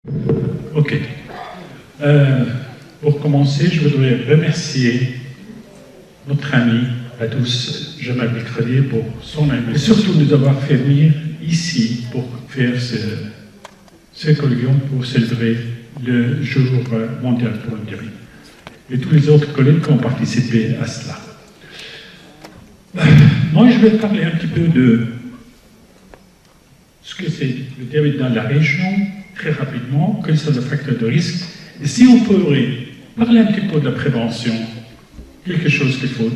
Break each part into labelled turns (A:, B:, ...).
A: Ok. Pour commencer, je voudrais remercier notre ami à tous, Jamal Bekrali, pour son aide, et surtout nous avoir fait venir ici pour faire ce collion pour célébrer le jour mondial pour le diabète. Et tous les autres collègues qui ont participé à cela. Moi, je vais parler un petit peu de ce que c'est le diabète dans la région, très rapidement, quels sont les facteurs de risque. Et si on pourrait parler un petit peu de la prévention, quelque chose qu'il faut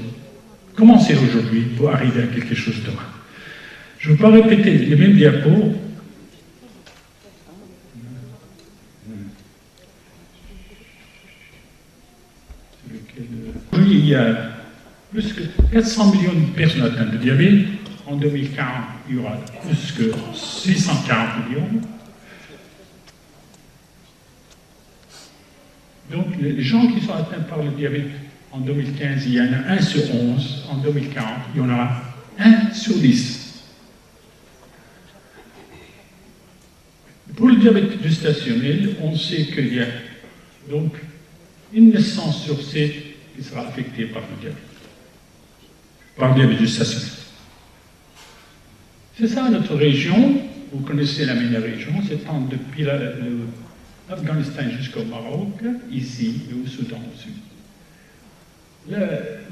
A: commencer aujourd'hui pour arriver à quelque chose demain. Je ne veux pas répéter les mêmes diapos. Aujourd'hui, il y a plus que 400 millions de personnes atteintes de diabète. En 2040, il y aura plus que 640 millions. Donc, les gens qui sont atteints par le diabète en 2015, il y en a 1 sur 11. En 2040, il y en aura 1 sur 10. Pour le diabète gestationnel, on sait qu'il y a donc une naissance sur 7 qui sera affectée par le diabète gestationnel. C'est ça notre région. Vous connaissez la même région, s'étend depuis l'Afghanistan jusqu'au Maroc, ici et au Soudan aussi.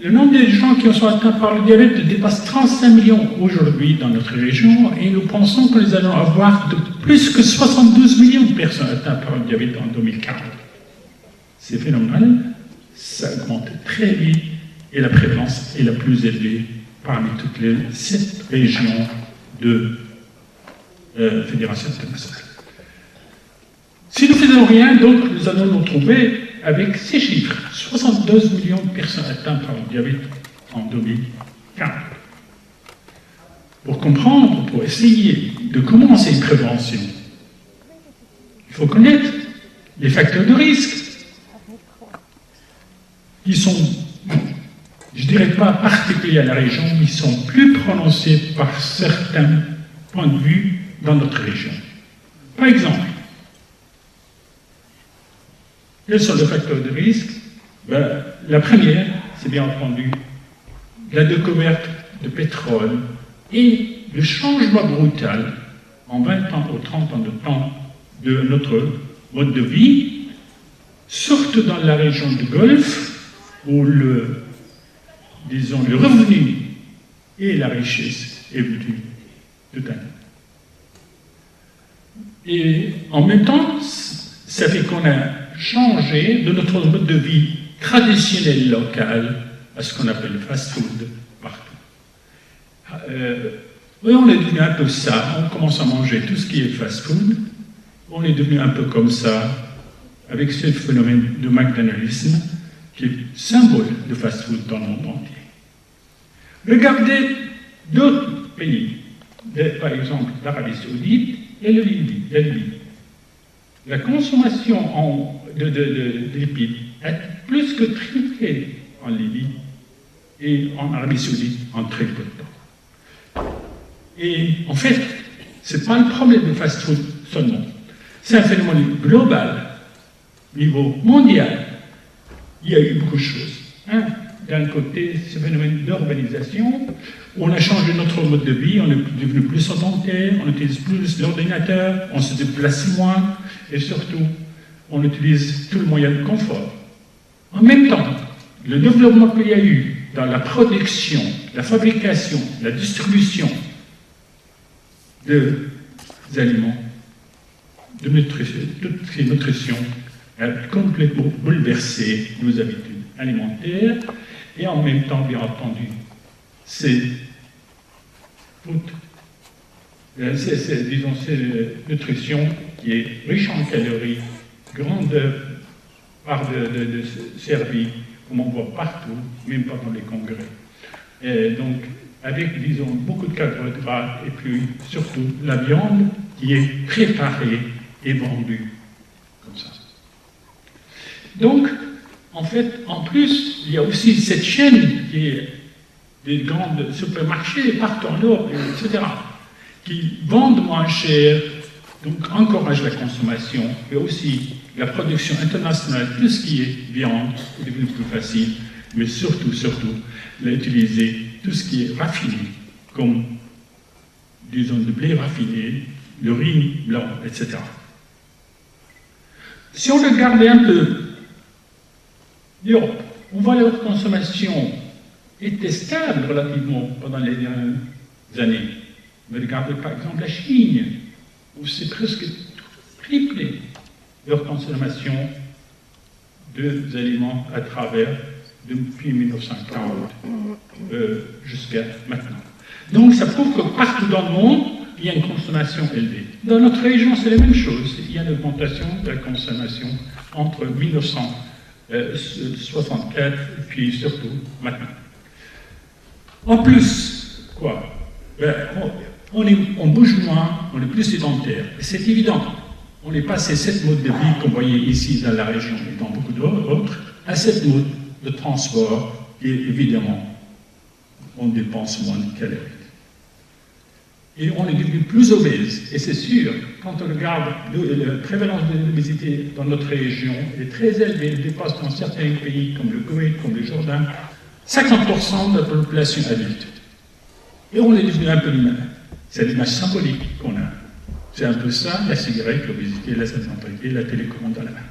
A: Le nombre de gens qui sont atteints par le diabète dépasse 35 millions aujourd'hui dans notre région et nous pensons que nous allons avoir de plus que 72 millions de personnes atteintes par le diabète en 2040. C'est phénoménal, ça augmente très vite et la prévalence est la plus élevée parmi toutes les 7 régions de Fédération internationale. Si nous ne faisons rien, donc, nous allons nous trouver avec ces chiffres. 72 millions de personnes atteintes par le diabète en 2040. Pour comprendre, pour essayer de commencer une prévention, il faut connaître les facteurs de risque qui sont, je ne dirais pas particuliers à la région, mais qui sont plus prononcés par certains points de vue dans notre région. Par exemple, quels sont les facteurs de risque? La première, c'est bien entendu la découverte de pétrole et le changement brutal en 20 ans ou 30 ans de temps de notre mode de vie, surtout dans la région du Golfe, où le revenu et la richesse est venue de dingue. Et en même temps, ça fait qu'on a changé de notre mode de vie traditionnel local à ce qu'on appelle le fast-food partout. Oui, on est devenu un peu ça, on commence à manger tout ce qui est fast-food, on est devenu un peu comme ça, avec ce phénomène de McDonald'sme qui est symbole de fast-food dans le monde entier. Regardez d'autres pays, par exemple l'Arabie Saoudite et la Libye. La consommation de lipides a plus que triplé en Libye et en Arabie Saoudite en très peu de temps. Et en fait, ce n'est pas le problème de fast-food seulement. C'est un phénomène global, niveau mondial. Il y a eu beaucoup de choses. D'un côté, ce phénomène d'urbanisation, où on a changé notre mode de vie, on est devenu plus sédentaire, on utilise plus l'ordinateur, on se déplace moins, et surtout, on utilise tout le moyen de confort. En même temps, le développement qu'il y a eu dans la production, la fabrication, la distribution des aliments, de toutes ces nutritions, a complètement bouleversé nos habitudes alimentaires, et en même temps, bien entendu, c'est nutrition qui est riche en calories, grande part de servies, comme on voit partout, même pas dans les congrès. Et donc, avec, disons, beaucoup de carbohydrates et puis surtout la viande qui est préparée et vendue comme ça. Donc, en fait, en plus, il y a aussi cette chaîne qui est des grands supermarchés partout en Europe, etc., qui vendent moins cher Donc, encourage la consommation, et aussi la production internationale, tout ce qui est viande est devenu plus facile, mais surtout, l'utiliser tout ce qui est raffiné, comme, disons, le blé raffiné, le riz blanc, etc. Si on regardait un peu l'Europe, on voit leur consommation était stable relativement pendant les dernières années. Mais regardez par exemple la Chine, où c'est presque triplé leur consommation d'aliments à travers depuis 1940 jusqu'à maintenant. Donc ça prouve que partout dans le monde, il y a une consommation élevée. Dans notre région, c'est la même chose. Il y a une augmentation de la consommation entre 1964 et puis surtout maintenant. En plus, quoi, on bouge moins, on est plus sédentaire. C'est évident. On est passé cette mode de vie qu'on voyait ici dans la région et dans beaucoup d'autres, à cette mode de transport et évidemment, on dépense moins de calories. Et on est devenu plus obèse. Et c'est sûr, quand on regarde la prévalence de l'obésité dans notre région est très élevée, elle dépasse dans certains pays comme le Koweït, comme le Jourdain, 50% de la population adulte. Et on est devenu un peu humain. C'est l'image symbolique qu'on a. C'est un peu ça, la cigarette, l'obésité, la sédentarité, la télécommande à la main.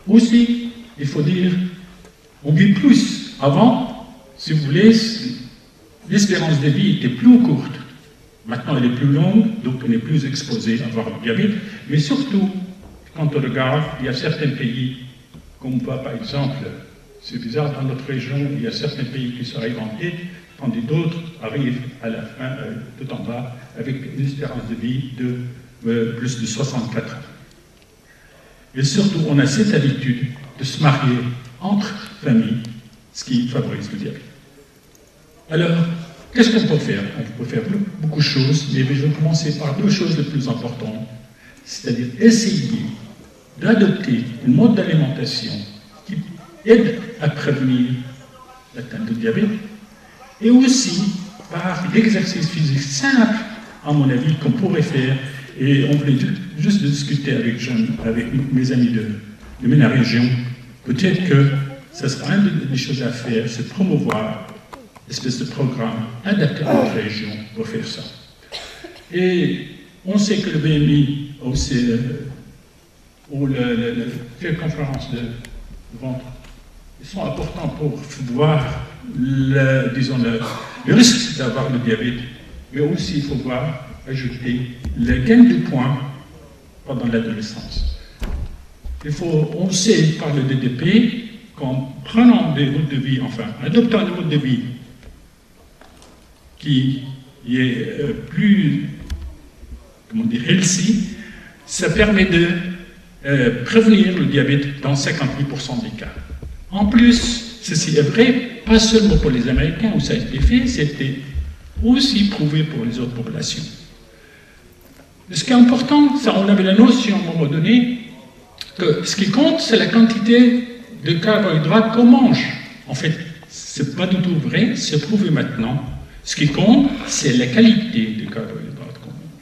A: Aussi, il faut dire, on vit plus. Avant, si vous voulez, l'espérance de vie était plus courte. Maintenant, elle est plus longue, donc on est plus exposé à avoir le diabète. Mais surtout, quand on regarde, il y a certains pays, comme on voit par exemple, c'est bizarre, dans notre région, il y a certains pays qui sont arrivés en tête, tandis d'autres arrivent à la fin, tout en bas, avec une espérance de vie de plus de 64 ans. Et surtout, on a cette habitude de se marier entre familles, ce qui favorise le diabète. Alors, qu'est-ce qu'on peut faire? On peut faire beaucoup de choses, mais je vais commencer par deux choses les plus importantes, c'est-à-dire essayer d'adopter un mode d'alimentation qui aide à prévenir l'atteinte du diabète, et aussi par l'exercice physique simple, à mon avis, qu'on pourrait faire. Et on voulait juste discuter avec mes amis de ma région. Peut-être que ce sera une des choses à faire, c'est promouvoir une espèce de programme adapté à notre région pour faire ça. Et on sait que le BMI, ou les conférences de ventre, ils sont importants pour voir le risque d'avoir le diabète, mais aussi il faut voir ajouter le gain de poids pendant l'adolescence. On sait par le DDP qu'en prenant des modes de vie, enfin, en adoptant des modes de vie qui est plus, comment dire, healthy, ça permet de prévenir le diabète dans 58% des cas. En plus, ceci est vrai, pas seulement pour les Américains où ça a été fait, c'était aussi prouvé pour les autres populations. Ce qui est important, ça, on avait la notion à un moment donné que ce qui compte, c'est la quantité de carbohydrates qu'on mange. En fait, c'est pas du tout vrai, c'est prouvé maintenant. Ce qui compte, c'est la qualité des carbohydrates qu'on mange.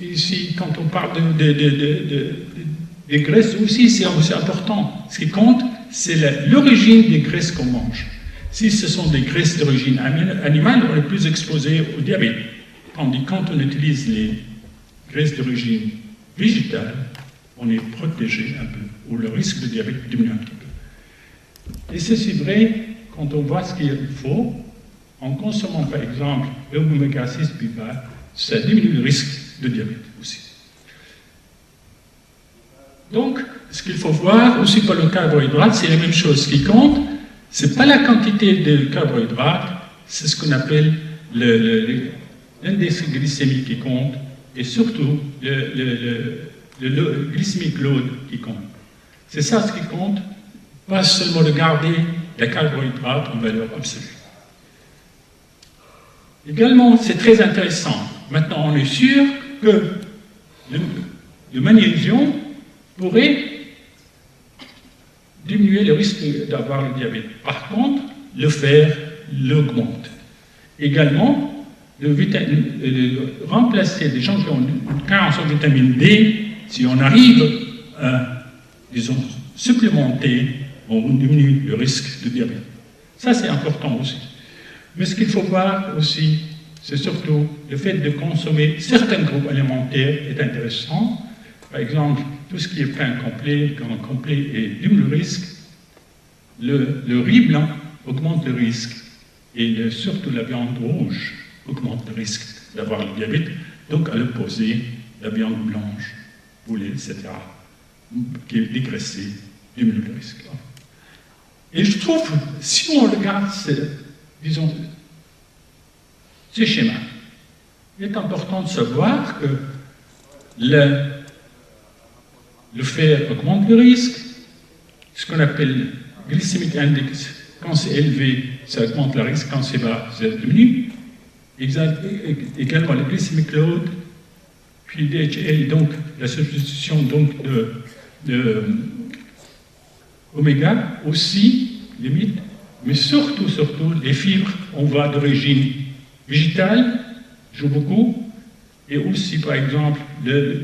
A: Ici, quand on parle des graisses aussi, c'est important. Ce qui compte, c'est l'origine des graisses qu'on mange. Si ce sont des graisses d'origine animale, on est plus exposé au diabète. Tandis que quand on utilise les graisses d'origine végétale, on est protégé un peu, ou le risque de diabète diminue un petit peu. Et c'est vrai quand on voit ce qu'il faut, en consommant par exemple l'oméga 6 plus bas, ça diminue le risque de diabète aussi. Donc, ce qu'il faut voir aussi pour le carbohydrate, c'est la même chose. Ce qui compte, ce n'est pas la quantité de carbohydrates, c'est ce qu'on appelle l'indice glycémique qui compte, et surtout le glycemic load qui compte. C'est ça ce qui compte, pas seulement de garder les carbohydrates en valeur absolue. Également, c'est très intéressant. Maintenant, on est sûr que le magnésium pourrait diminuer le risque d'avoir le diabète. Par contre, le fer l'augmente. Également, de remplacer des gens qui ont une carence en vitamine D, si on arrive à, disons, supplémenter, on diminue le risque de diabète. Ça, c'est important aussi. Mais ce qu'il faut voir aussi, c'est surtout le fait de consommer certains groupes alimentaires est intéressant. Par exemple, tout ce qui est pain complet, grain complet et diminue le risque. Le riz blanc augmente le risque et surtout la viande rouge augmente le risque d'avoir le diabète. Donc, à l'opposé, la viande blanche, poulet, etc., qui est dégraissée, diminue le risque. Et je trouve, si on regarde, disons, ces schémas, il est important de savoir que le fer augmente le risque, ce qu'on appelle glycemic index, quand c'est élevé, ça augmente le risque, quand c'est bas, ça diminue. Également le glycemic load, puis DHL, donc la substitution donc, de oméga aussi, limite, mais surtout, les fibres, on va d'origine végétale, joue beaucoup, et aussi, par exemple,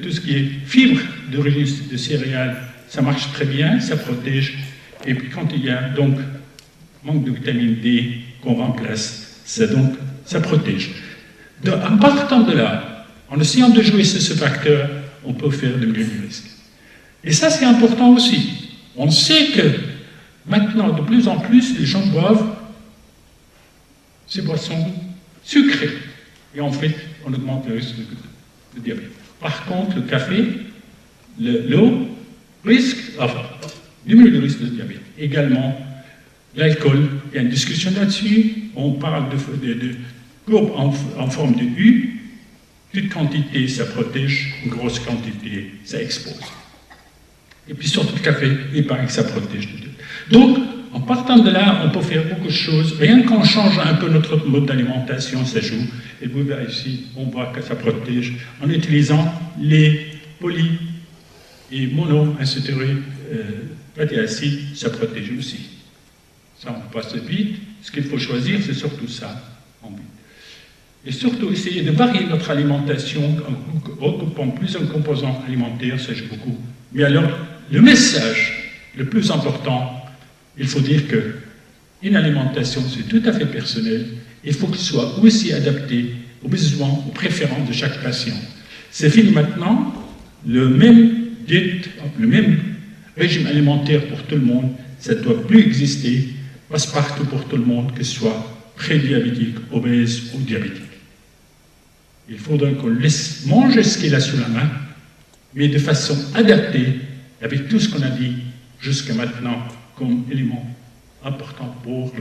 A: tout ce qui est fibres d'origine de céréales, ça marche très bien, ça protège, et puis quand il y a donc manque de vitamine D qu'on remplace, ça protège. En partant de là, en essayant de jouer sur ce facteur, on peut faire diminuer le risque. Et ça, c'est important aussi. On sait que maintenant, de plus en plus, les gens boivent ces boissons sucrées. Et en fait, on augmente le risque de diabète. Par contre, le café, l'eau, diminue le risque de diabète. Également, l'alcool, il y a une discussion là-dessus. On parle de courbes en forme de U. Toute quantité, ça protège. Une grosse quantité, ça expose. Et puis surtout le café, il paraît que ça protège. Donc, en partant de là, on peut faire beaucoup de choses. Rien qu'en changeant un peu notre mode d'alimentation, ça joue. Et vous voyez ici, on voit que ça protège en utilisant les poly et monoinsaturés fatty acides, ça protège aussi. Ça, on passe vite. Ce qu'il faut choisir, c'est surtout ça. Et surtout, essayer de varier notre alimentation en recoupant plusieurs composants alimentaires, ça joue beaucoup. Mais alors, le message le plus important, il faut dire qu'une alimentation, c'est tout à fait personnel. Il faut qu'il soit aussi adapté aux besoins, aux préférences de chaque patient. C'est fini maintenant, le même diète, le même régime alimentaire pour tout le monde, ça ne doit plus exister, passe-partout pour tout le monde, que ce soit prédiabétique, obèse ou diabétique. Il faudra qu'on laisse manger ce qu'il a sous la main, mais de façon adaptée, avec tout ce qu'on a dit jusqu'à maintenant comme élément important pour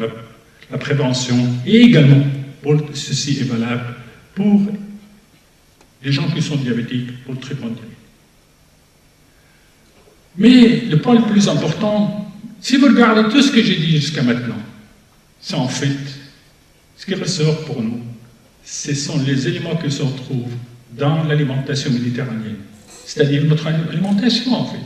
A: la prévention, et également, ceci est valable pour les gens qui sont diabétiques, pour le traitement de diabète. Mais le point le plus important, si vous regardez tout ce que j'ai dit jusqu'à maintenant, c'est en fait, ce qui ressort pour nous, ce sont les éléments qui se retrouvent dans l'alimentation méditerranéenne, c'est-à-dire notre alimentation en fait.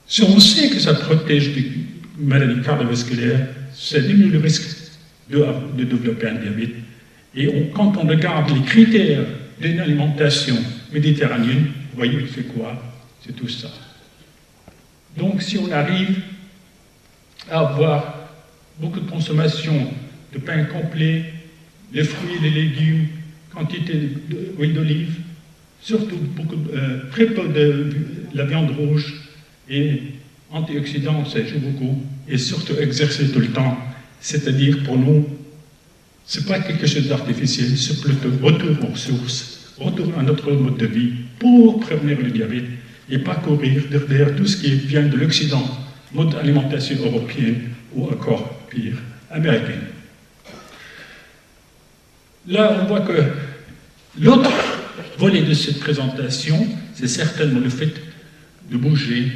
A: Si on sait que ça protège des maladies cardiovasculaires, ça diminue le risque de développer un diabète. Et quand on regarde les critères d'une alimentation méditerranéenne, vous voyez c'est quoi? C'est tout ça. Donc si on arrive à avoir beaucoup de consommation de pain complet, les fruits et les légumes, quantité d'huile d'olive, surtout très peu de la viande rouge et antioxydants, ça joue beaucoup, et surtout exercer tout le temps, c'est-à-dire pour nous, ce n'est pas quelque chose d'artificiel, c'est plutôt retour aux sources, retour à notre mode de vie pour prévenir le diabète et pas courir derrière tout ce qui vient de l'Occident, mode d'alimentation européenne ou encore pire, américaine. Là, on voit que l'autre volet de cette présentation, c'est certainement le fait de bouger,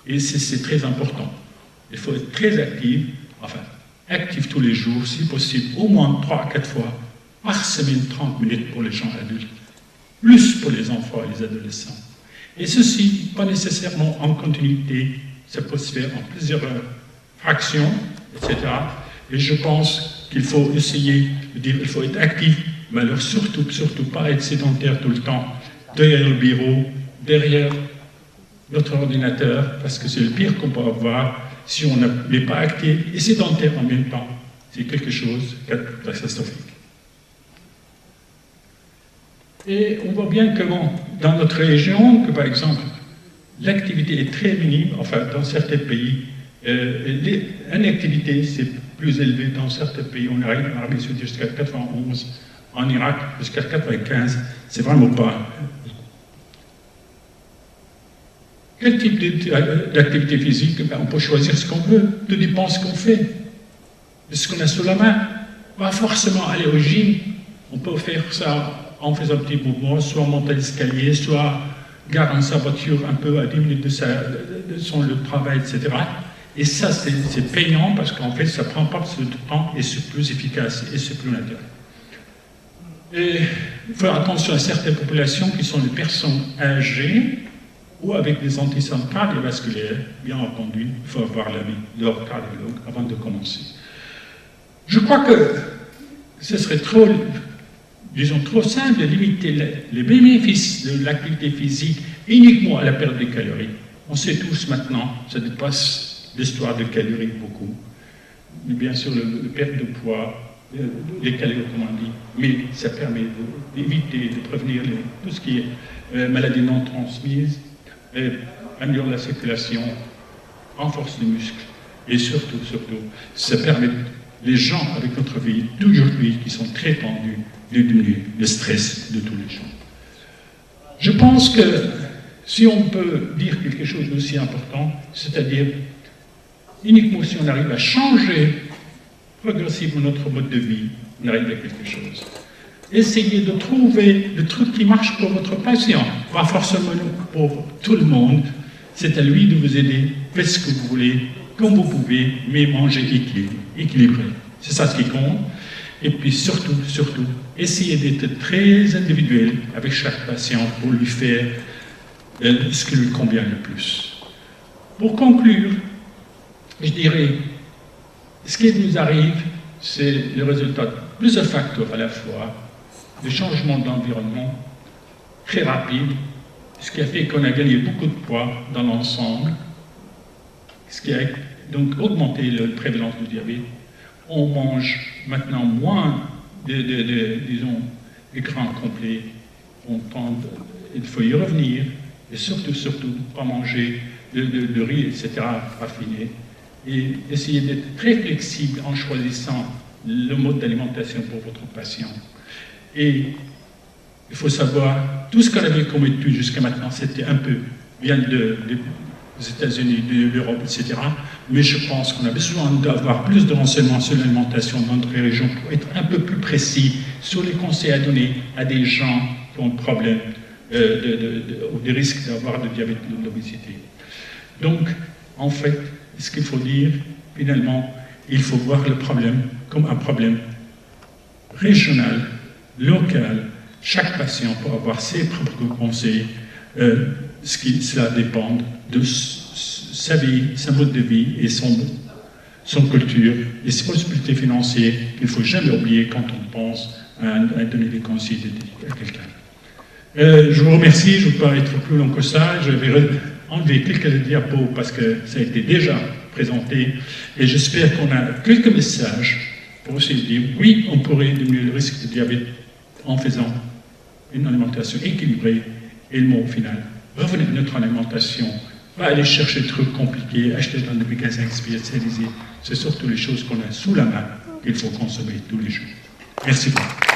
A: et c'est très important. Il faut être très actif tous les jours, si possible, au moins 3 à 4 fois par semaine, 30 minutes pour les gens adultes, plus pour les enfants et les adolescents. Et ceci, pas nécessairement en continuité, ça peut se faire en plusieurs fractions, etc. Et je pense qu'il faut essayer de dire qu'il faut être actif, mais alors surtout pas être sédentaire tout le temps, derrière le bureau, derrière notre ordinateur, parce que c'est le pire qu'on peut avoir si on n'est pas actif et sédentaire en même temps. C'est quelque chose de catastrophique. Et on voit bien que dans notre région, que par exemple, l'activité est très minime, enfin dans certains pays, l'inactivité c'est plus élevé dans certains pays, on arrive en Arabie Saoudite jusqu'à 91, en Irak jusqu'à 95, c'est vraiment pas. Quel type d'activité physique? On peut choisir ce qu'on veut, tout dépend de ce qu'on fait, de ce qu'on a sous la main. Pas forcément aller au gym, on peut faire ça en faisant un petit mouvement, soit en montant l'escalier, soit garant sa voiture un peu à 10 minutes de son lieu de travail, etc. Et ça, c'est payant parce qu'en fait, ça ne prend pas plus de temps et c'est plus efficace et c'est plus naturel. Et il faut faire attention à certaines populations qui sont les personnes âgées ou avec des antécédents cardiovasculaires. Bien entendu, il faut avoir l'avis de leur cardiologue avant de commencer. Je crois que ce serait trop simple de limiter les bénéfices de l'activité physique uniquement à la perte de calories. On sait tous maintenant, ça dépasse l'histoire de calories beaucoup. Mais bien sûr, le perte de poids, les calories, comme on dit, mais ça permet d'éviter, de prévenir tout ce qui est maladies non transmises, améliore la circulation, renforce les muscles, et surtout, ça permet les gens avec notre vie d'aujourd'hui qui sont très tendus de diminuer le stress de tous les jours. Je pense que si on peut dire quelque chose d'aussi important, c'est-à-dire uniquement si on arrive à changer progressivement notre mode de vie, on arrive à quelque chose. Essayez de trouver le truc qui marche pour votre patient, pas forcément pour tout le monde. C'est à lui de vous aider, faites ce que vous voulez, comme vous pouvez, mais mangez équilibré. C'est ça ce qui compte. Et puis surtout, essayez d'être très individuel avec chaque patient pour lui faire ce qui lui convient le plus. Pour conclure, je dirais, ce qui nous arrive, c'est le résultat de plusieurs facteurs à la fois, des changements d'environnement très rapides, ce qui a fait qu'on a gagné beaucoup de poids dans l'ensemble, ce qui a donc augmenté la prévalence du diabète. On mange maintenant moins disons, d'écran complet. Il faut y revenir, et surtout, pas manger de riz, etc., raffiné, et essayer d'être très flexible en choisissant le mode d'alimentation pour votre patient. Et il faut savoir, tout ce qu'on avait comme études jusqu'à maintenant, c'était un peu, vient des États-Unis, de l'Europe, etc. Mais je pense qu'on a besoin d'avoir plus de renseignements sur l'alimentation dans notre région pour être un peu plus précis sur les conseils à donner à des gens qui ont des problèmes ou des risques d'avoir de diabète ou de l'obésité. Donc, en fait, ce qu'il faut dire, finalement, il faut voir le problème comme un problème régional, local. Chaque patient peut avoir ses propres conseils. Cela dépend de sa vie, sa mode de vie et son culture et ses possibilités financières qu'il ne faut jamais oublier quand on pense à donner des conseils à quelqu'un. Je vous remercie, je ne veux pas être plus long que ça. Je vais enlever quelques diapos parce que ça a été déjà présenté et j'espère qu'on a quelques messages pour essayer de dire oui, on pourrait diminuer le risque de diabète en faisant une alimentation équilibrée et le mot final. Revenez à notre alimentation, pas aller chercher des trucs compliqués, acheter dans des magasins spécialisés. C'est surtout les choses qu'on a sous la main qu'il faut consommer tous les jours. Merci beaucoup.